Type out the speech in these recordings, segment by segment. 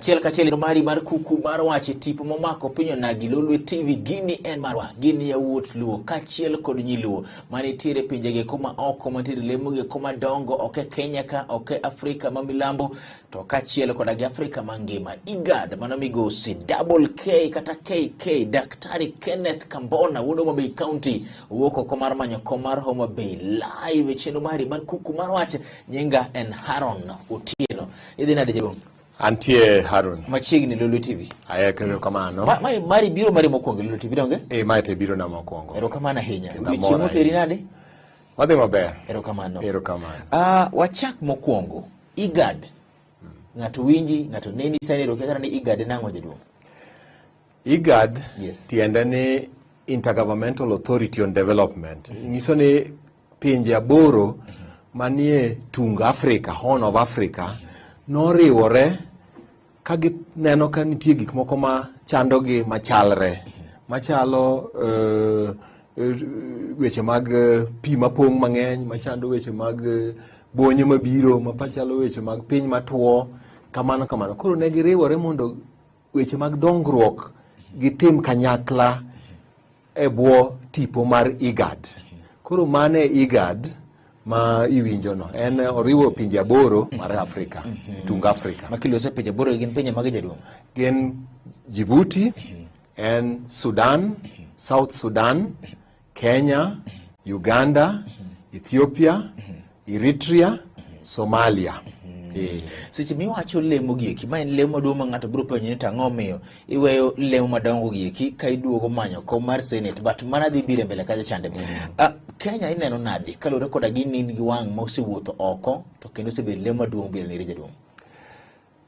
Achiel kachiel mari mar kuku mar wach tipo momako pinyo nagi Lolwe TV gini en marwa gini yawuot luo kachiel kod nyiluo manitiere pinjege kuma oko manitiere lemoge kuma dongo oke Kenya ka oke Afrika ma milambo to kachiel kod agi Afrika mangima igad mano migosi double K kata KK Daktari Kenneth Kambona wuod Homabay County wuok oko mar Manyo mar Homabay live chenro mari mar kuku mar wach nyinga en Haron Otieno idhi nade jabong Antie Harun. Machiegni Lolwe TV. Ayekero kamano. Mari biro mari mokwongo Lolwe TV donge? Mae te biro na mokwongo. Erokamano ahinya. Chiemo teri nade? Wadhi maber. Erokamano. Erokamano. Wachak mokwongo. IGAD. Ng'ato winji, ng'ato neni sani ero kaka ni IGAD nang'o jaduong'. IGAD Yes. tiende ni Intergovernmental Authority on Development. Nyiso ni pinje aboro manie tung Afrika, Horn of Africa, noriwore ka gineno ka nitie gik moko ma chandogi machalre machalo weche mag pi mapong' mang'eny machando weche mag bonyo mabiro machalo weche mag piny matuo kamano koro ne giriwore mondo weche mag dongruok gitim kanyakla e bwo tipo mar IGAD. Koro mane IGAD ma iwinjo no en oriwo pinje aboro mar Afrika tung Afrika makilose pinje aboro gin pinje mag jaduong' gin Djibouti en Sudan, South Sudan, Kenya, Uganda, Ethiopia, Eritrea, Somalia. Seche miwacho lemo gieki ma en lemo maduong' ma ng'ato biro penjo ni tang'o miyo iweyo lemo madongo gieki ka iduogo manyo kom mar Senate but mana dhi biro mbele kacha chande. Kenya ineno nade kalore koda gini gi wang' ma osewuotho oko to kendo osebedo lemo maduong' biro ne jaduong'.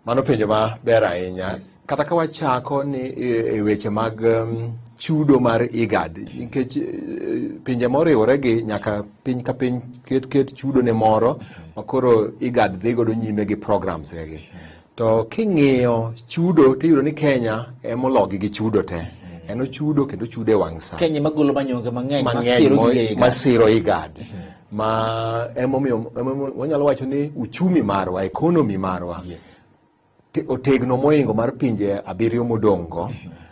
Mano penjo ma ber ahinya. Kata ka wachako ni e weche mag chudo mar IGAD nikech pinje moriwore gi nyaka piny ka piny ket chudo ne moro makoro IGAD dhi godo nyime gi programs gi. To king'iyo chudo tiyudo ni Kenya emologi gi chudo te. En ochudo kendo chudo e wang' sa. Kenya magolo manyonge mang'eny masiro IGAD. Ma emomiyo wanyalo wacho ni uchumi marwa, economy marwa otegno moingo mar pinje abiriyo modongo.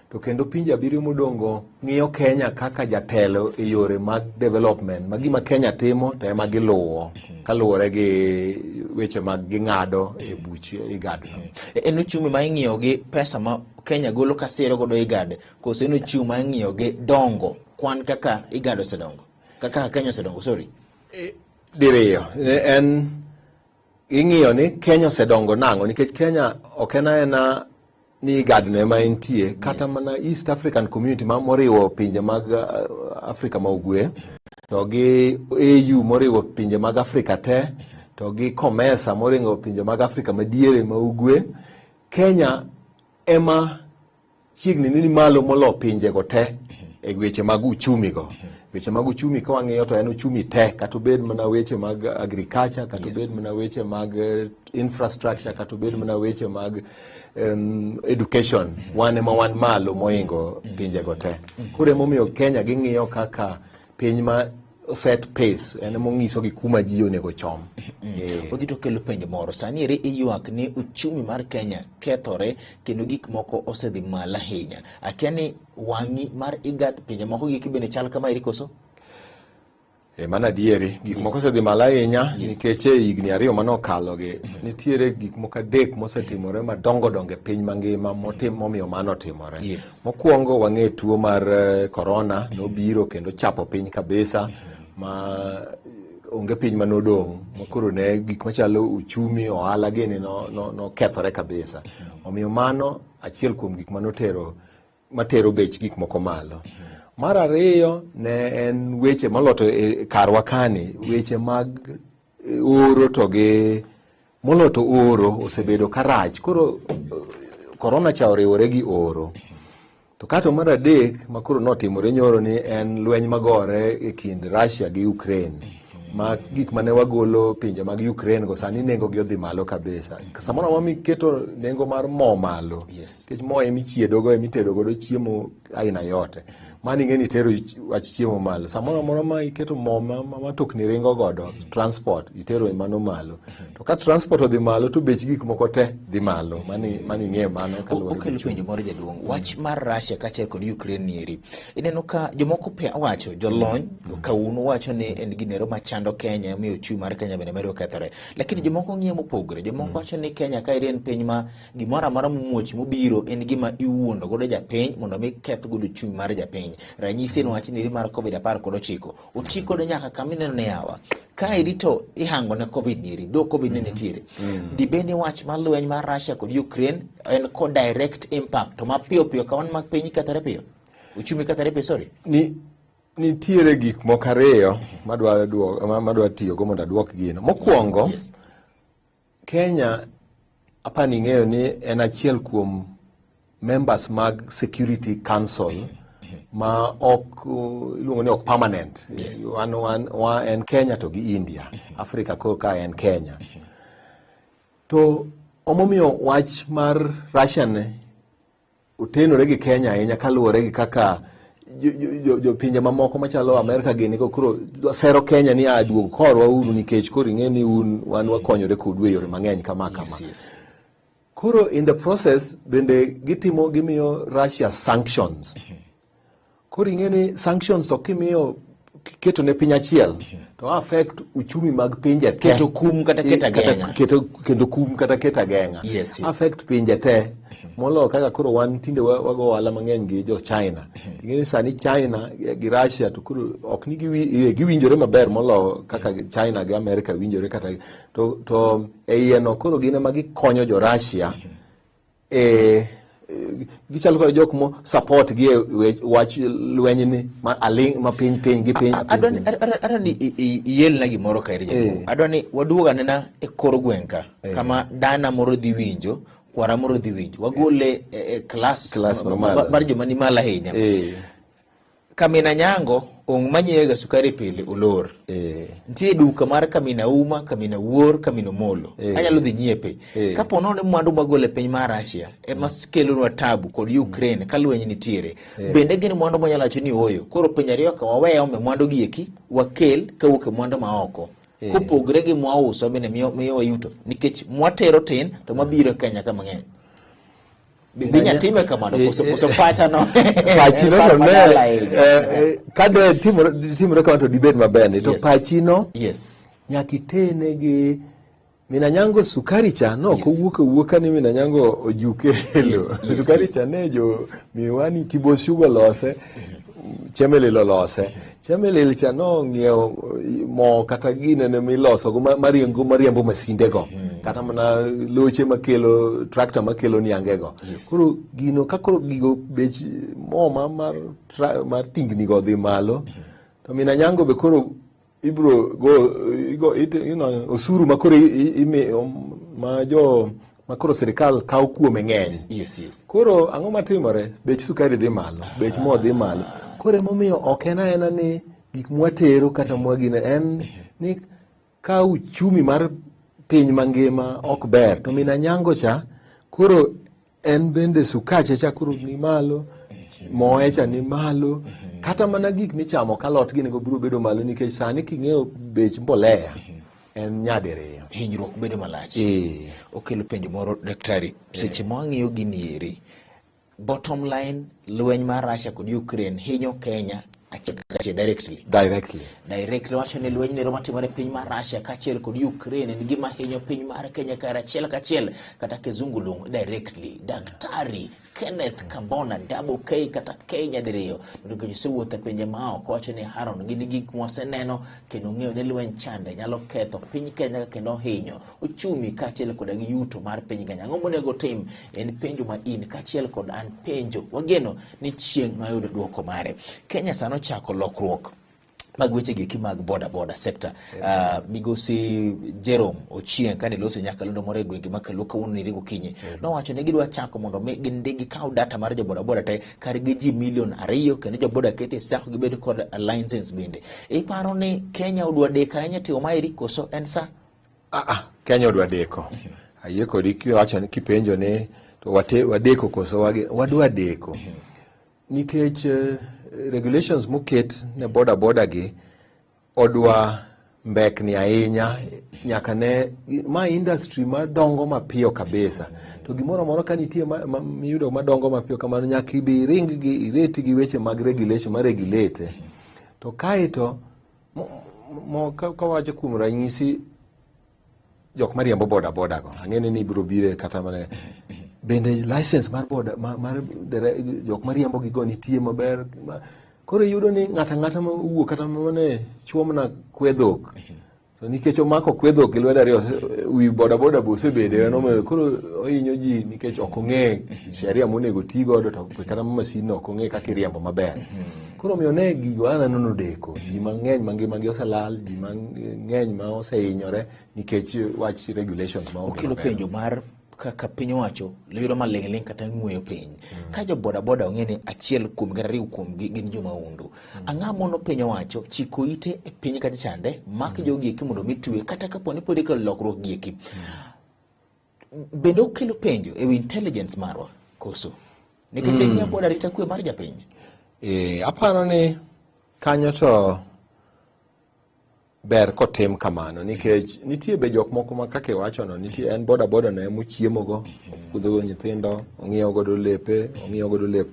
To kendo pinje abiriyo modongo ng'iyo Kenya kaka jatelo e yore mag development ma gima Kenya timo to ema giluwo kaluwore gi weche mag ging'ado e buch IGAD. En ochumi ma ing'iyo gi pesa ma Kenya golo kasiro godo IGAD koso en ochumi ma ing'iyo gi dongo kwan kaka IGAD osedongo kaka Kenya osedongo diriyo en ing'iyo ni Kenya osedongo nang'o nikech Kenya ok ena ni IGAD no ema entie kata mana East African Community moriwo pinje mag Afrika ma ugwe to gi AU moriwo pinje mag Afrika te to gi COMESA moriwo pinje mag Afrika madiere ma ugwe. Kenya ema chiegni ni malo molo pinje go te e weche mag uchumi go. Weche mag uchumi ka wang'iyo to en uchumi te kata obed mana weche mag agriculture kata obed mana weche mag infrastructure kata obed mana weche mag education wan malo moingo pinje go te. Koro emomiyo Kenya ging'iyo kaka piny ma set pace en mongiso gi kuma ji onego chom. Ogito kelo penjo moro sani ere iyuak ni uchumi mar Kenya kethore kendo gik moko osedhi malo ahinya. Akia ni wang'i mar IGAD pinje moko giki bende chal kama iri koso? Mana dieri gik moko osedhi malo ahinya nikech higni 2 manokalo gi nitiere gik moko 3 mosetimore madongo piny mangima momiyo mano timore. Mokwongo wang'e tuo mar corona nobiro kendo chapo piny kabisa ma onge piny manodong' makoro ne gik machalo uchumi ohala gini no kethore kabisa. Omiyo mano achiel kuom gik matero bech gik moko malo. Mar ariyo ne en weche moloto karwa kani weche mag oro to gi moloto oro osebedo karach. Koro corona cha oriwore gi oro. To kata mar adek makoro notimore nyoro ni en lweny magore e kind Russia gi Ukraine. Ma gik mane wagolo pinje mag Ukraine go sani nengo gi odhi malo kabisa. Samoro ma miketo nengo mar mo malo. Nikech mo emichiedo go emitedo godo chiemo aina yote. mani ng'eni tero wach chiemo malo. Samoro moro ma iketo mo ma tokni ringo godo, transport itero mano malo. To ka transport odhi malo to bech gik moko te dhi malo. Mani ng'e mano kaluwore. Okelo penjo moro jaduong'. Wach mar Russia kaachiel kod Ukraine nieri. Ineno ka jomoko pe wacho jolony kawuono wacho ni en ginero machando Kenya miyo ochumi mar Kenya bende medo kethore. Lakini jomoko ng'iyo mopogore. Jomoko wacho ni Kenya ka en piny ma gimoro amora muoch mobiro en gima iwuondo godo japiny mondo mi keth godo ochumi mar japiny. Ranyisi en wach ni mar COVID-19 oti kod nyaka kama ineno ne yawa. Ka irito ihango ne COVID nieri, do COVID ne nitiere. Dibeni wach mar lweny mar Russia kod Ukraine en ko direct impact to mapiyo piyo ka wan mag piny kethore piyo. Uchumi kethore piyo, sorry. Nitiere gik moko ariyo madwa tiyo go mondo aduok gino. Mokwongo, yes. Kenya apani ng'eyo ni en achiel kuom members mag Security Council ma ok iluongo ni ok permanent. Yes. Wan en Kenya to gi India. Afrika ka en Kenya. To omomiyo wach mar Russia ne otenore gi Kenya ahinya kaluwore gi kaka jo pinje mamoko machalo Amerika gini koro sero Kenya ni aduog korwa uru nikech koro ing'e ni wan wakonyore kodu e yore mang'eny kama. Yes. Koro in the process bende gimiyo Russia sanctions. Koro ing'e ni sanctions to kimiyo keto ne piny achiel to affect uchumi mag pinje te. Keto kum kata keta geng'a. Keto kum kata keta geng'a. Yes. Affect pinje te. Molo kaka koro wan tinde wago wala mang'eny gi jo China. Ing'e sani China gi Russia to koro ok ni giwinjore maber molo kaka China gi America winjore kata to no koro gine ma gikonyo jo Russia gichalo kod jok mo support gi wach lweny ni ma piny gi piny. Adwani iyel na gimoro kairi japo. Adwani waduoga nena e kor gwenka kama dana moro dhi winjo kwara moro dhi winjo wagole class mar joma ni mala ahinya. Kamina nyango manyiega sukari pile olor. Nitie duka mar kamina uma, kamina wuor, kamina molo. Anyalo dhi nyiepe. Kapo nono mwandu magole piny mar Russia ema kelonwa tabu kod Ukraine kalweny nitiere. Bende gin mwandu manyalo wacho ni oyo. Koro piny ariyo ka waweya ome mwandu gi eki wakel kawuok e mwandu maoko. Kopogre gi mwauso bende miyo wayuto nikech mwatero tin to mabiro Kenya kama ng'eny. Binya time kamano kuso pacha no. Pachino to ne kade timore kama to dibed maber to pachino. Yes. Nyakitene gi Minanyango sukari cha no kuwuoka ni Minanyango ojukelo. Sukari cha ne jo miwani kiboshugo lose. Chemelilo lose. Chemelil cha no ng'iewo mo kata gine ne miloso go mariembo masinde go. Kata mana loche makelo tractor makelo niange go. Koro gino kakoro gigo bech mo mar tingni go dhi malo. To Minanyango be koro ibro go osuru makoro makoro serikal kaw kuome ng'eny. Yes. Koro ang'o matimore? Bech sukari dhi malo, bech mo dhi malo. Koro emomiyo ok ena ni gik mwatero kata mwagine en ni ka uchumi mar piny mangima ok ber to Minanyango cha koro en bende sukache cha koro ni malo, moe cha ni malo, kata mana gik michamo kalot gine go biro bedo malo nikech sani king'eyo bech mbolea en nyadiriyo. Hinyruok bedo malach. Okelo penjo moro daktari. Seche mwang'iyo ginieri. Bottom line, lweny mar Russia kod Ukraine hinyo Kenya directly. Directly wacho ni lweny nero matimore piny mar Russia kaachiel kod Ukraine en gima hinyo piny mar Kenya kaachiel kata kizungulungu directly. Daktari Kenneth Kambona double K kata Kenya diriyo ndio gisewuotho pinje maoko wacho ni Haron gin gik mwaseneno kendo ng'eyo ni lweny chande nyalo ketho piny Kenya kendo hinyo uchumi kaachiel kod yuto mar piny Kenya. Ng'o monego tim en penjo ma in kaachiel kod an penjo wageno ni chieng' mayudo duoko mare. Kenya sano chako lokruok mag weche gi mag boda sector. Migosi Jerome Ochieng kane loso nyaka londo more gwenge makalo kawuono ni ringo kinyi no wacho ne gidwa chako mondo gindigi kaw data mar jo boda te kar gi ji milion 2 kendo jo boda kete sako gibed kod license bende. Iparo ni Kenya odwa deka anya tiyo mairi koso en sa? Kenya odwa deko. Ayie kodi kiwacho ni kipenjo ne to wadeko koso wadwa deko. Nikech regulations moket ne boda gi odwa mbekni ahinya nyaka ne ma industry madongo mapiyo kabisa to gimoro moro ka nitie miyudo madongo mapiyo kamano nyaka ibi ring gi ireti gi weche mag regulation ma regulate to kaito ka wacho kuom ranyisi jok mariembo boda go ang'ene ni biro bire kata mana bende license mar boda mar jok mariembo gigo nitie maber koro yudo ni ng'ata ma wuok kata mane chuomna kwedhok to nikech omako kwedhok gi lwedo ariyo wi boda bosebede no koro ohinyo ji nikech ok ong'e sheria monego ti godo to kata masin no ok ong'e kaka iriembo maber koro miyo ne gigo aneno deko ji mang'eny mangimagi oselal ji mang'eny ma osehinyore nikech wach regulations ma okelo penjo mar kaka piny owacho yudo maling' kata ng'weyo piny ka jo boda ong'e ni achiel kuom gi ariyo kuom gi gin joma undu ang'a mono piny owacho chiko ite e piny kata chande mak jogi eki mondo mitwe kata kapo ni pod ikelo lokruok gi eki bende okelo penjo ewi intelligence marwa koso nikech en boda rita kwe mar japiny aparo ni kanyo to ber kotim kamano nikech nitie be jok moko ma kake wacho no nitie en boda no emo chiemo go kudho nyithindo ong'iewo godo lepe ong'iewo godo lep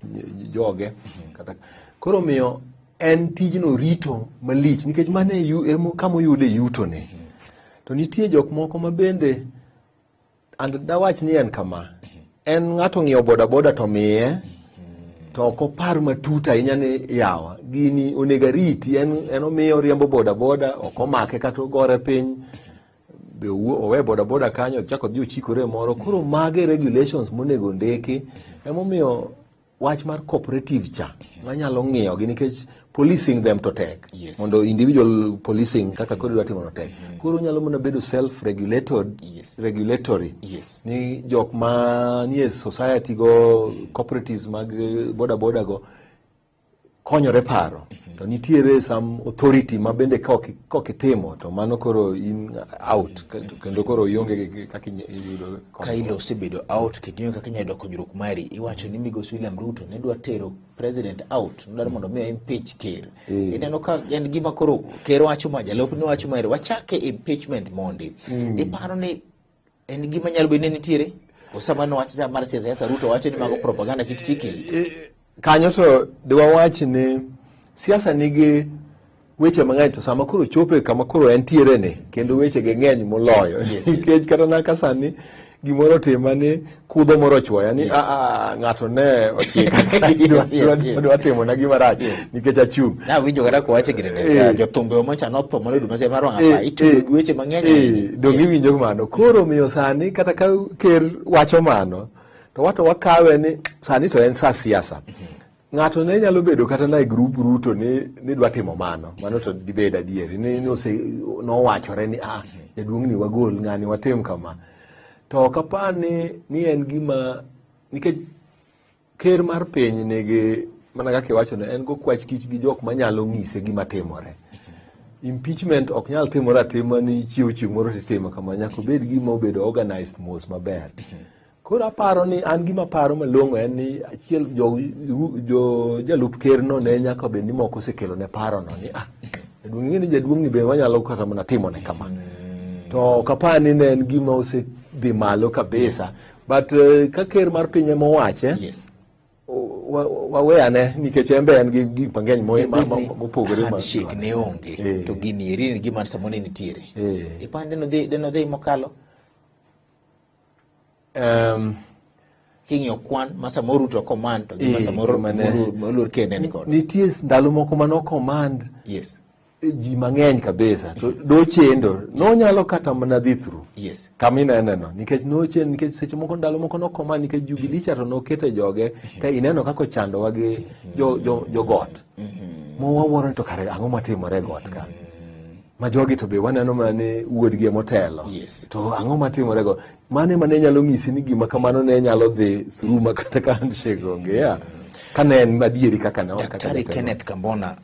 joge kata koro miyo en tijno rito malich nikech mane emo kamo yude yuto ne to nitie jok moko ma bende dawach ni en kama en ng'ato ng'iewo boda to miye to ok opar matut ahinya ni yawa gini onego riti en omiyo riembo boda ok omake kata ogore piny be owe boda kanyo chako dhi ochikore moro koro mage regulations monego ndiki emomiyo wach mar cooperative cha manyalo ng'iyo gi nikech policing them to tek mondo individual policing kaka koro dwa timo no tek koro nyalo mana bedo self regulatory ni jok ma nie society go cooperatives mag boda go konyore paro to nitiere some authority ma bende kokitimo to mano koro in out kendo koro ionge kaka iyudo ka ilo osebedo out kendo kaka inyalo konyruok mari iwacho ni Migosi William Ruto ne dwa tero president out ndaro mondo miyo impeach ker ineno ka en gima koro ker wacho ma jalopni wacho mari wachake impeachment mondi iparo ni en gima nyalo bedo ni nitiere osama no wacho mar siasa ya Ruto wacho ni mago propaganda tich-tich kanyo to dwa wach ni siasa nigi weche mang'eny to sama koro chope kama koro entiere ne kendo weche ge ng'eny moloyo nikech kata naka sani gimoro tema ni kudho moro chwoya ni ng'ato ne ochika dwa timo na gima rach nikech achung na winjo kata ko wache gine jothumbe omocha no tho mono duma se maro ng'apa itugo weche mang'eny dongi winjo mano koro miyo sani kata ka ker wacho mano to wato wakawe ni sani to en sa siasa ng'ato ne nyalo bedo kata na group Ruto ni dwa timo mano to dibed adieri ni no wachore ni jaduong' ni wagol ng'ani watim kama to kapani ni en gima nikech ker mar piny nigi mana kaka wacho ne en go kwach kich gi jok manyalo ng'ise gima timore impeachment ok nyal timore atima ni chieng' moro titimo kama nyaka bed gima obedo organized mos maber koro aparo ni an gima paro malong'o en ni achiel jo jalup ker no ne nyaka bed ni moko osekelo ne paro no ni jaduong' ni be wanyalo kata mana timo ne kama to kapani ne en gima osedhi malo kabisa but ka ker mar piny ema owache waweyane nikech embe en gi gik mang'eny mopogore ma shik ne onge to gini eri gima samone nitiere ipande no dhi mokalo king'yo kwan masamoro Ruto command to gi masamoro molur kende ni kod nitie ndalo moko mano command ji mang'eny kabisa to dochendo no nyalo kata mana dhi through kamina eneno nikech nochen nikech seche moko ndalo moko no command nikech Jubilee cha to nokete joge ka ineno kako chando wage jo got mo waworo to kare ang'o matimore got ka ma jogi to be waneno mane wuodgi motelo to ang'o matimore go mane nyalo ng'isi ni gima kamano ne nyalo dhi through makata ka handshake onge kana en madieri kaka ne Daktari Kenneth Kambona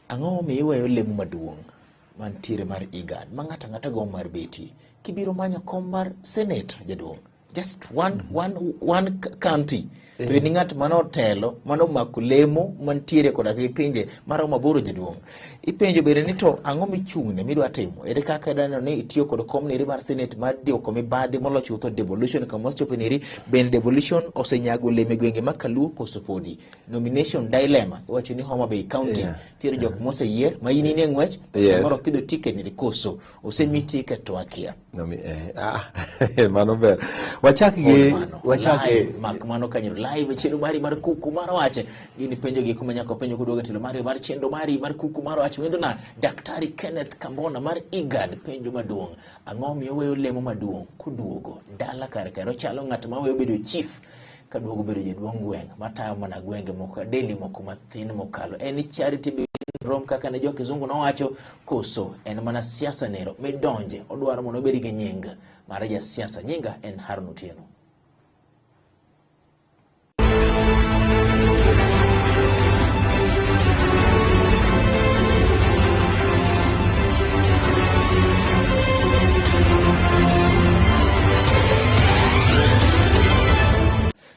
ang'o miweyo lemo maduong' mantiere mar IGAD ma ng'ata go mar beti kibiro manyo kom mar senate jaduong' just one county ni ng'at mano telo mano makulemo mantiere koda gi pinje maro maboro jaduong'. Ipenjo bere ni to ang'o michung'ne midwa timo ere kaka dano ni itiyo kod komniri mar senate mar dioko mibadhi moloch chutho devolution kama chopeniri ben devolution osenyago leme gwenge makaluo koso podi nomination dilemma iwacho ni Homabay County tiere jok moseyier ma in nie ng'wech moro kido ticket ni koso osemi ticket to akia mano ber wachaki mak mano kanyo live Chenro mari mar Kuku Mar Wach gini penjo gi kuma nyako penjo kudoga tilo mari mar chenro mari mar Kuku Mar Wach wendo na Daktari Kenneth Kambona mar IGAD penjo maduong' ang'o miyo weyo lemo maduong' kuduogo dala kar karo chalo ng'at ma weyo bedo chief kaduogo bedo jaduong' gweng' matayo mana gwenge moko deli moko mathin mokalo en charity rom kaka ne jokizungu nowacho koso en mana siasa nero midonje odwaro mondo obed gi nying mar ja siasa nyinga en Harun Otieno.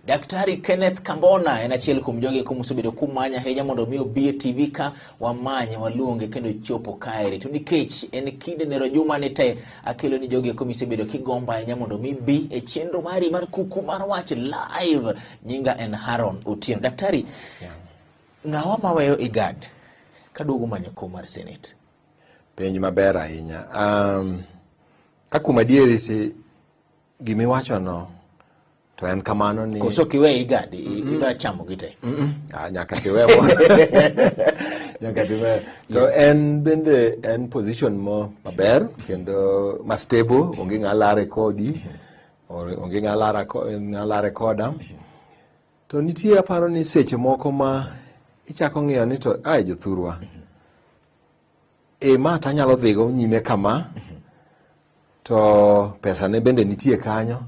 Daktari Kenneth Kambona en achiel kuom jogi kumosebedo kumanya ahinya mondo mi obi TV ka wamanye waluonge kendo chopo kaeri to nikech en kinde nero juma ni te akelo ni jogi kumosebedo kigomba ahinya mondo mi bi e chenro mari mar Kuku Mar Wach live nyinga en Harun Otieno. Daktari ng'awa maweyo IGAD kaduogo manyo kom mar senate penj maber ahinya kakuma dieri si gimiwacho no to en kamano ni koso kiwe IGAD ida chamo gite nyaka tiwe nyaka tiwe to en bende en position mo maber kendo ma stable onge ng'alare kodi onge ng'alare koda to nitie aparo ni seche moko ma ichako ng'iyo ni to jothurwa ma tanyalo dhigo nyime kama to pesa ne bende nitie kanyo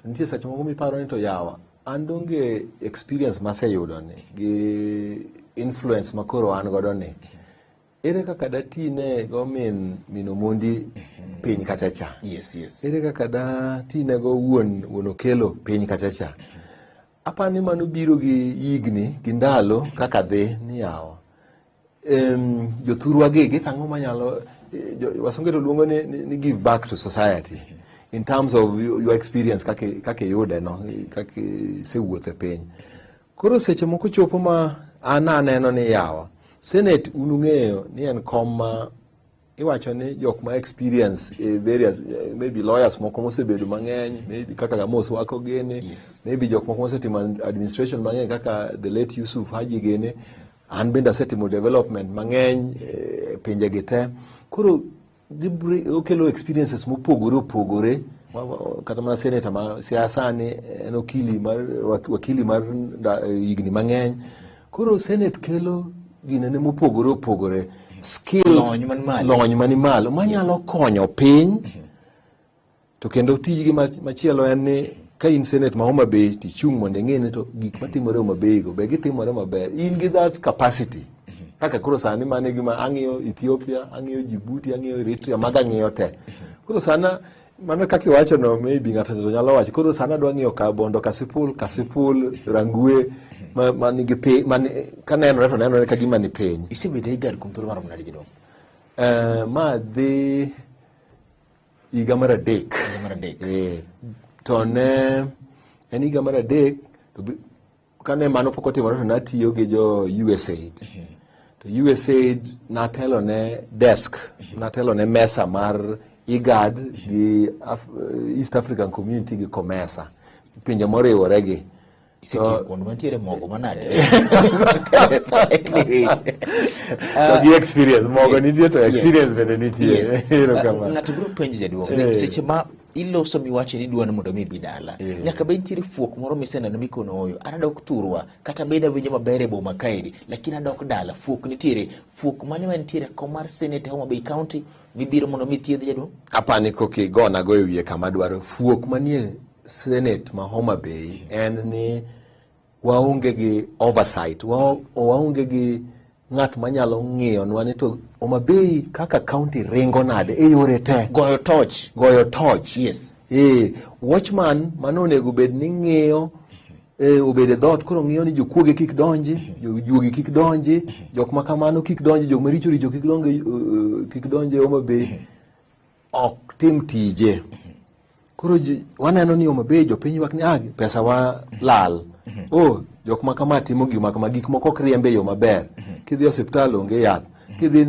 nitie seche moko miparo ni to yawa an donge experience maseyudo ni gi influence makoro an godo ni ere kaka datine go mino mondi piny kachacha ere kaka datine go wuon okelo piny kachacha apani mano biro gi higni gi ndalo kaka dhi ni yawa jothurwa gi sang'o manyalo wasunge to luongo ni give back to society in terms of your experience kake yude no kake sewuothe piny koro seche moko chopo ma aneno ni yawa senate unung'eyo ni en kom ma iwacho ni jok ma experience various maybe lawyers moko mosebedo mang'eny maybe kaka Gamos wako gene maybe jok moko mosetimo administration mang'eny kaka the late Yusuf Haji gene an bende asetimo development mang'eny pinje gite koro okelo experiences mopogore kata mana senator ma siasa ni en wakili mar higni mang'eny koro senate kelo ginene mopogore skills lony mani malo manyalo konyo piny to kendo tijgi machielo en ni ka in senate ma Homabay tichung' mondo ing'e ni to gik matimore Homabay go be gitimore maber in gi that capacity kaka koro sani mane gima ang'iyo Ethiopia ang'iyo Djibouti ang'iyo Eritrea maga ng'iyo te koro sana mano kaka iwacho no maybe ng'ato nyalo wacho koro sana dwa ng'iyo ka bondo kasipul rangwe manigi pe kaneno to neno ka gima ni piny isebede IGAD kum thuolo marom nade jidong ma dhi higa mar adek to ne en higa mar adek to kane mano pok otimore to natiyo gi jo USAID to USAID natelo ne desk natelo ne mesa mar IGAD gi East African Community gi COMESA pinje moriwore gi so kono mantiere mogo manade to gi experience mogo nitie to experience bende nitie ng'ato biro penjo jaduong' seche ma iloso miwache ni duan mondo mi bidala nyaka be nitiere fuok moro miseneno mikono oyo adok thurwa kata beda winjo maber e boma kaeri lakini adok dala fuok nitiere fuok mane mantiere kom mar senate Homabay County mibiro mondo mi thiedh jaduong' apani koki gona go ewiye kama dwaro fuok manie senate ma Homabay en ni waonge gi oversight waonge gi ng'at manyalo ng'iyo nwa ni to Homabay kaka county ringo nade e yore te goyo torch yes watchman mano onego bed ni ng'iyo obede dot koro ng'iyo ni jokuoge kik donji, jojuogi kik donji, jok ma kamano kik donji, jok maricho richo kik donji Homabay, ok tim tije. Koro waneno ni Homabay jopiny wak ni pesa wa lal. Jok ma kama timo gima kama, gik moko ok riembe yo maber. Kidhi osiptal onge yath. Kidhi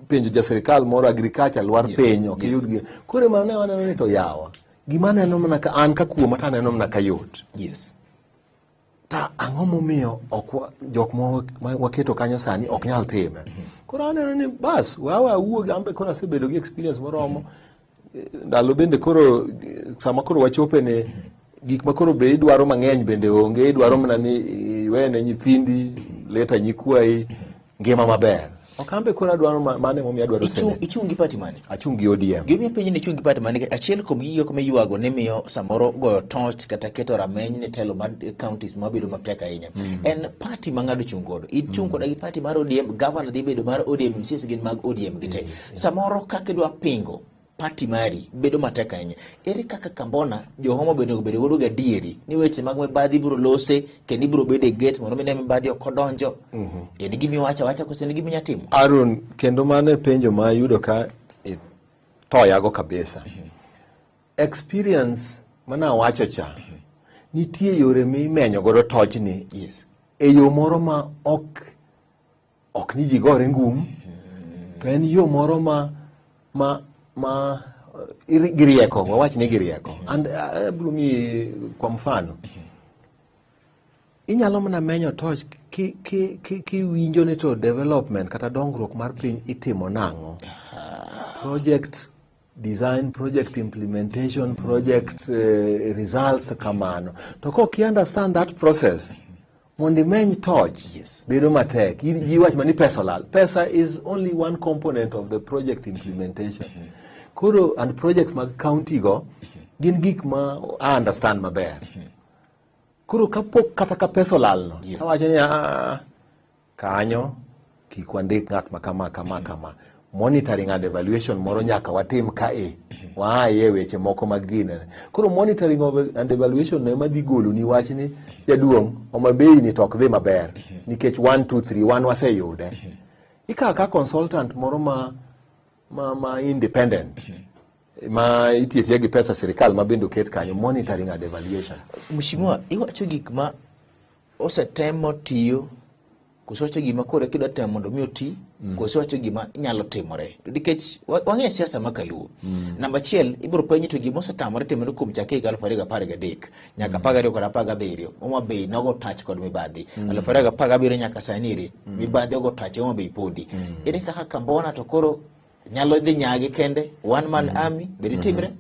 penjo ja sirikal moro agriculture lwar piny ok yud gi. Koro waneno ni to yawa. Gima neno mana ka an ka kuoma ta neno mana ka yot. Ta ang'o momiyo ok jok ma waketo kanyo sani ok nyal time. Koro aneno ni bas wawa wuog ambe koro asebedo gi experience moromo. Ndalo bende koro sama koro wachope ne gik ma koro be idwaro mang'eny bende onge, idwaro mana ni iwene nyithindi leta nyikwai ngima maber. Okambe koro adwaro mane momiyo adwaro sene. Ichungi party mane? Achungi ODM. Gimi penjo ni chungi party mane achiel kuom gigo kama yuago ne miyo samoro goyo torch kata keto rameny ne telo mar counties mabedo mapek ahinya. En party mang'ado chung godo. Ichung koda gi party mar ODM, governor dhi bedo mar ODM, MCs gin mag ODM gite. Samoro kaka idwa pingo party mari bedo matek ahinya. Ere kaka kambona jo Homabay bedo godo gadieri ni weche mag mibadhi biro lose kendo ibiro bedo e gate mondo mine mibadhi ok odonjo. En gimi wacha kose en gimi nyatimo. Arun kendo mane penjo ma yudo ka toyago kabisa. Experience mana wacho cha. Nitie yore mimenyo godo tojni. E yo moro ma ok ni ji gore ngum. To en yo moro ma girieko, wawach ni girieko. And blumi kwa mfano. Inyalo mana menyo toch ki winjo ni to development kata dongruok mar piny itimo nang'o. Project design, project implementation, project results kamano. To kok you understand that process, mondi meny toch, bedo matek. Ji wach mani pesa lal. Pesa is only one component of the project implementation. Koro and projects mag county go, gin gik ma I understand maber. Koro kapok kata ka pesa lal no. Awacho ni kanyo kik wandik ng'at ma kama. Monitoring and evaluation moro nyaka watim kae. Waaye weche moko mag gine. Koro monitoring and evaluation no ema dhi golo ni wach ni jaduong' Homabay ni tok dhi maber. Nikech 1 2 3 1 waseyude. Ika ka consultant moro ma independent. Ma itiye gi pesa sirikal ma bendo ket kanyo monitoring and evaluation. Mheshimiwa, iwacho gik ma osetemo tiyo kusocho gima kore kidwa temo mondo mi oti, kusocho gima nyalo timore. Nikech wang'e siasa makaluo. Namba 1 ibiro penji to gima osetamore timore kuom chake 2013 nyaka 2017. Homabay nogo touch kod mibadhi. 2017 nyaka sani mibadhi ogo touch Homabay podi. Ere kaka kambona to koro nyalo dhi nyagi kende one man army bedi timre?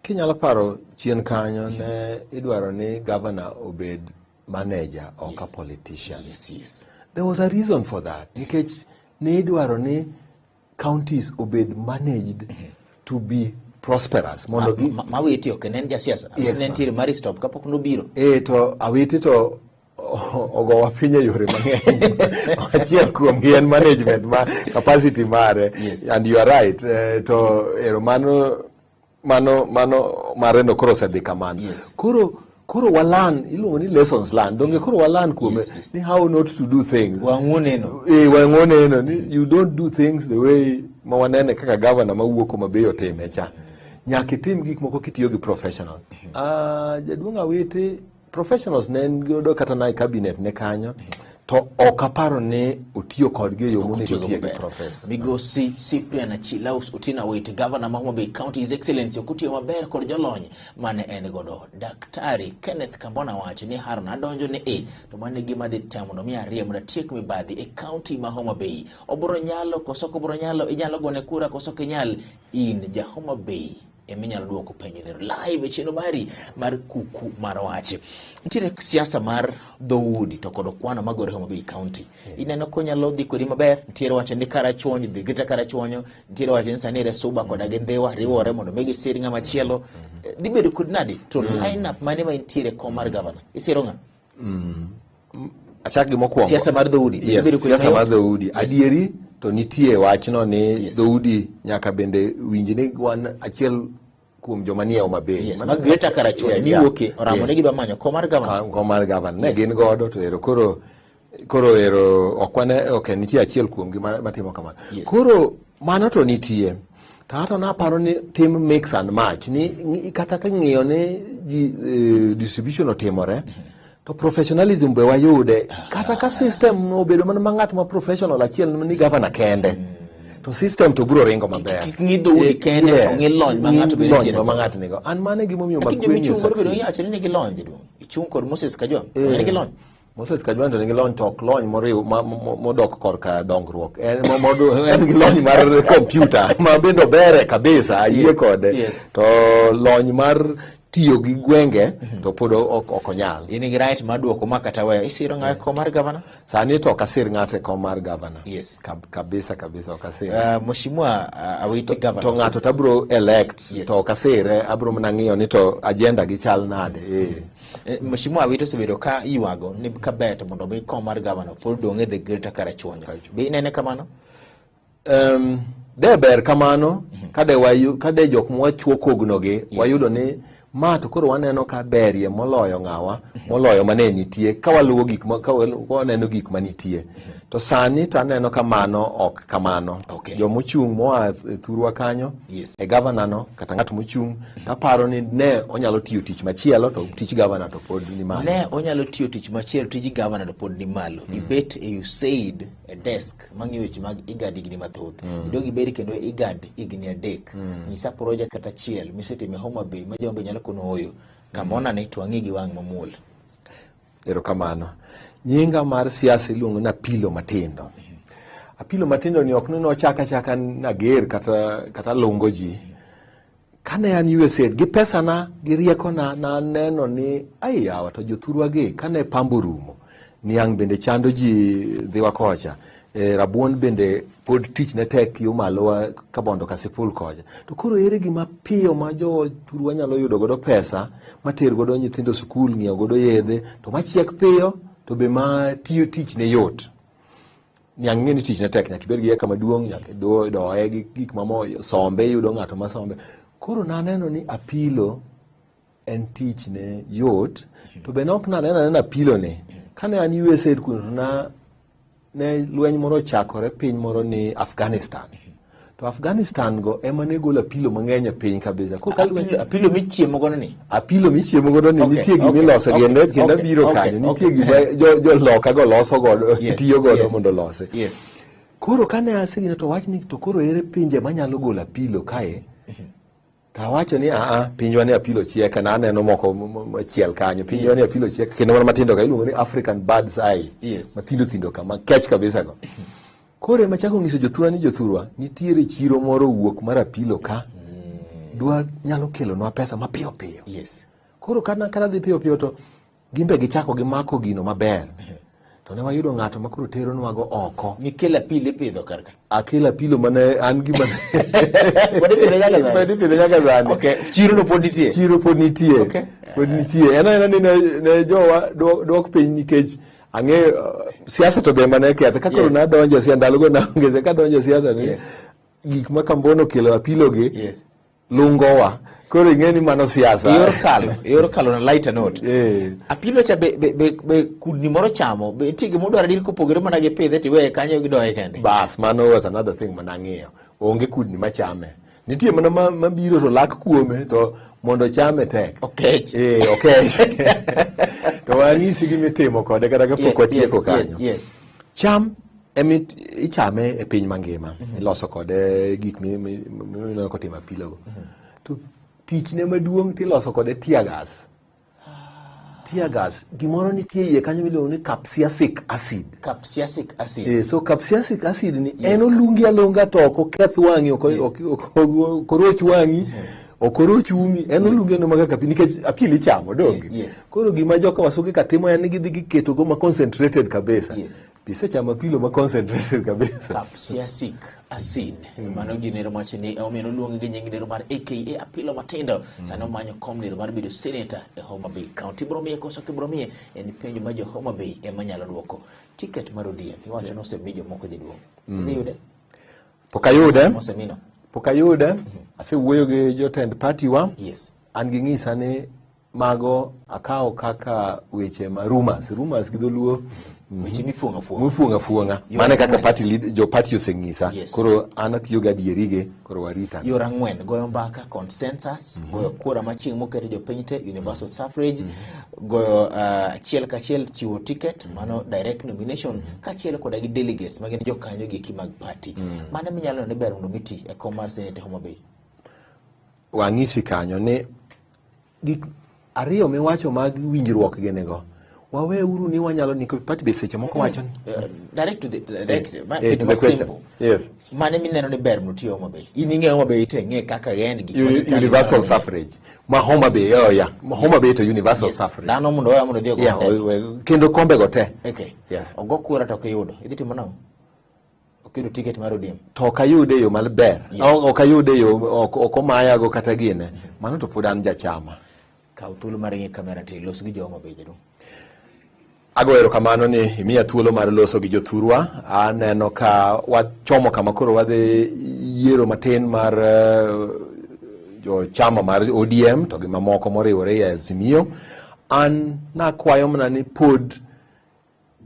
Kinyalo paro chien kanyo ne idwaro ni governor obed manager or a politician. There was a reason for that. Nikech ne idwaro ni counties obed managed to be prosperous. Mondo gi mawiti ok nen ja siasa. Nen tire mari stop kapok no biro. To awiti to ogo wapinye yore mang'eny. Achiel kuom gien management ma capacity mare. And you are right. To ero mano mare no koro sedhi kamano. Koro walan iluongo ni lessons learned. Donge koro walan kuome ni how not to do things. Wang'oneno. Wang'oneno ni you don't do things the way ma wanene kaka governor ma wuok Homabay otime cha. Nyaka itim gik moko kitiyo gi professional. Jaduong' awete professionals ne godo kata na cabinet ne kanyo. To okaparo ne otiyo kodgi yo monego otiyo gi professor. Migosi Cyprian Achilaus Otina Wait, governor ma Homabay County, His Excellency okutiyo maber kod jolony mane en godo. Daktari Kenneth Kambona wacho ni Harun adonjo ne to mane gima dhi temo no mi ariyo mondo tiek mibadhi e county ma Homabay. Obro nyalo koso obro nyalo inyalo gone kura koso kinyal in ja Homabay. Eminyalo duoko penjo ne live cheno mari mar Kuku Mar Wach. Nitiere siasa mar dhoudi to kod kwano magore Homabay County. Ineno ko nyalo dhi kodi maber. Nitiere wacho ni Karachuonyo dhi gita Karachuonyo, nitiere wacho ni Sanire Suba kod Agendewa riwore mondo megi sir ng'ama chielo. Dhi bedo kod nadi to line up mane ma nitiere kom mar governor. Isiro ng'a? Achak gi mokwongo. Siasa mar dhoudi. Siasa mar dhoudi. Adieri to nitie wachno ni dhoudi nyaka bende winji ni wan achiel kuom joma nie Homabay. Mana greta karachuonyo ni wuoke oramo ne gidwa manyo kom mar gavana. Kom mar gavana ne gin godo to ero koro ero ok nitie achiel kuom gi matimo kamano. Koro mano to nitie. Tato na paro ni tim mix and match ni kata ka ng'iyo ni distribution otimore to professionalism be wayude kata ka system obedo mana ng'at ma professional achiel ni gavana kende to system to biro ringo maber ng'ido udi kende ng'i lony ma ng'ato bedo tiene ma ng'ato nigo an mane gimo miyo makwenyo bedo yacho ni gi lony ichung kod Moses Kajwa ni gi lony Moses Kajwa to nigi lony tok lony moriw modok korka dongruok en gi lony mar computer ma bendo bere kabisa ayie kode to lony mar tiyo gi gwenge to pod ok onyal. In gi right mar duoko ma kata weyo isiro ng'ayo kom mar gavana sani to kasir ng'ate kom mar gavana kabisa okasir mheshimiwa awiti gavana to ng'ato tabro elect to kasire abro mana ng'iyo ni to agenda gi chal nade mheshimiwa awiti osebedo ka yuago ni ka bet mondo mi kom mar gavana pod donge the greater karachuonyo be inene kamano de ber kamano kade jok mwachuo kognogi wayudo ni ma to koro waneno ka berie moloyo ng'awa moloyo mane nitie ka waluwo waneno gik manitie to sani to aneno kamano ok kamano jomochung' moa thurwa kanyo e gavana no kata ng'at mochung' taparo ni ne onyalo tiyo tich machielo to tich gavana to pod ni malo ne onyalo tiyo tich machielo tich gavana to pod ni malo ibet you said a desk mangi weche mag igad igni mathoth dogi beri kendo igad igni adek nyisa project kata chiel misetime Homabay ma jombe nyalo kono hoyo kamona ne twang'i gi wang' mamul erokamano nyinga mar siasa iluongo na apilo matindo apilo matindo ni ok nochaka nager kata longo ji kane an USA gi pesa na gi rieko na neno ni ayawa to jothurwa gi kane pambo rumo ni ang bende chando ji dhiwa kocha rabuon bende pod tich ne tek yo malo ka bondo kasipul koja to koro ere gima piyo ma jo thurwa nyalo yudo godo pesa mater godo nyithindo skul ng'iyo godo yedhe to machiek piyo to be ma tiyo tich ne yot nyang ng'eni tich ne tek nyaka ibed gi eka maduong' nyaka doye gi gik mamoyo sombe yudo ng'ato ma sombe koro naneno ni apilo en tich ne yot to be nok naneno apilo ne kane an USA kuna ne lweny moro chakore piny moro ni Afghanistan to Afghanistan go ema ne golo apilo mang'eny e piny kabisa apilo michiemo godo ni nitie gima iloso kendo biro kanyo nitie gima joloka go loso godo tiyo godo mondo lose koro kane asegino to wach ni to koro ere pinje manyalo golo apilo kae tawacho ni pinjwa ni apilo chieka na aneno moko machiel kanyo pinjwa ni apilo chieka kendo mana matindo ka iluongo ni African bird's eye mathindo kama kech kabisa go kore machako ngiso jothurwa nitiere chiro moro wuok mar apilo ka dwa nyalo kelo nwa pesa mapiyo koro kana dhi piyo to gimbe gichako gimako gino maber to ne wayudo ng'ato makoro tero nwago oko nikela pile pidho karka akela pilo mane an gima pwede pidho nyaka zane chiro no pod nitie pod nitie ena ne jowa dok piny nikech ang'e siasa to be mane ketho ka koro nadonjo siasa ndalogo naongeze kadonjo siasa ni gik makambono kelo apilo gi lungowa koro ing'eni mano siasa yor kalo na lighter note apilo cha be kudni moro chamo be tigi modwaro dir kopogore mana gi pidhe tiwe kanyo gidoye kende bas mano was another thing manang'iyo onge kudni machame nitie mana mabiro to lak kuome to mondo chame tek okech to wanyisi gimitimo kode kata kapok watieko kanyo cham ichame e piny mangima iloso kode gik mineno kotimo apilogo to tichne maduong' tiloso kode tear gas gimoro nitie iye kanyo miluongo ni capsaicic acid so capsaicic acid ni en olungi alonga to ok oketh wang'i okoroch wang'i okoroch umi en olungi no maka kapi nikech apili chamo donge koro gima joka wasugi katimo en gidhi giketo go ma concentrated kabisa Bisa chama pilo ma concentrated kabisa. Capsaicic acid. Mano ginero machini omeno luongo gi nying nero mar AKA apilo matindo. Sano manyo kom nero mar bedo senator e Homabay County. Bromie koso ke bromie en penjo ma jo Homabay e manyalo duoko. Ticket mar ODM. Iwacho no se mijo moko je duong. Yude? Pokayude? Mosemino. pok ayude. Asewuoyo gi jotend party wa. Yes. An gi ng'isa ni mago akawo kaka weche ma rumors gi dholuo weche mifuonga fuonga mane kaka party oseng'isa. Koro an atiyo gi adierige, koro warita. Yora ng'wen goyo mbaka consensus, goyo kura ma chieng' moketo jopiny te universal suffrage, goyo achiel kachiel chiwo ticket mano direct nomination kachiel koda gi delegates ma gin jokanyo gi mag party. Mane minyalo ne ber mondo miti e kom mar Senate Homabay. Wang'isi kanyo ni gik ariyo miwacho mag winjruok genego. Wawe uru ni wanyalo ni party be seche moko wacho ni direct to the question. Yes. Mane mineno ni ber mondo tiyo Homabay. In ing'eyo Homabay te ng'e kaka gen gi universal suffrage. Ma Homabay Homabay to universal suffrage. Dano mondo oya mondo dhi go. Kendo kombe go te. Okay. Yes. Ogo kura to kiyudo. Idhi timo nang'o? Okido ticket mar ODM. To kayude yo malber. Okayude yo okomaya go kata gine. Mano to pod an jachama. Kaw thuolo mar ng'e kamera te los gi Homabay jadu. Agoero kamano ni imiya thuolo mar loso gi jothurwa. Aneno ka wachomo kama koro wadhi yiero matin mar jo chama mar ODM to gi mamoko moriwore e Azimio. An nakwayo mana ni pod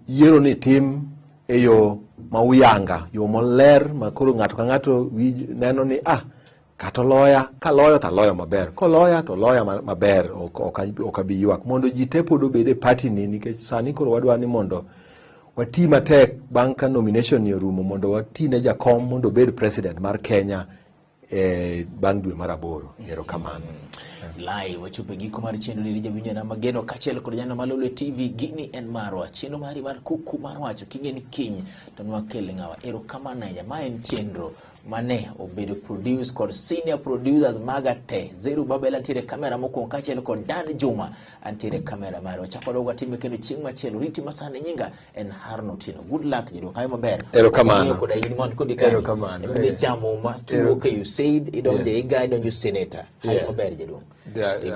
yiero ni tim e yo mauyanga, yo moler ma koro ng'ato ka ng'ato neno ni kata loya, ka loyo ta loyo maber, ko loya to loya maber, ok abi ywak mondo ji te pod obed e party ni nikech sani koro wadwa ni mondo wati matek bang' ka nomination ni orumo mondo wati ne jakom mondo obed president mar Kenya bang' dwe mar 8. Erokamano. Live wachope giko mar chenro ni jawinjo na mageno kachiel kod jana mar Lolwe TV gini en marwa chenro mari mar kuku mar wach kingeni kiny to nwakel ng'awa. Erokamano ahinya. Ma en chenro mane obedo produce kod senior producers magate Zeru Babel antiere kamera mokwongo kachiel kod Dan Juma antiere kamera marwa. Chako dogo time kendo chieng' machielo riti masane nyinga en Harno Tino. Good luck jidong hayo maber. Erokamano. Kod ayini mon kod ikani. Erokamano. Embe jamo ma tuoke you said idonje iga idonje senator. Hayo maber jidong.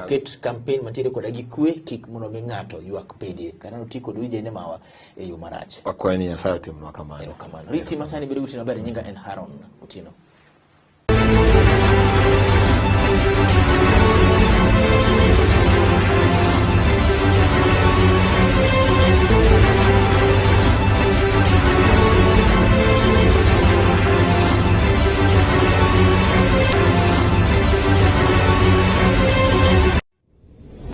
Ket campaign matire koda gi kwe kik mondo mi ng'ato ywak pedie kana oti kod wije ne mawa e yo marach. Akwani Nyasaye timnwa kamano. Riti masani bedo uti maber nyinga en Haron Utino.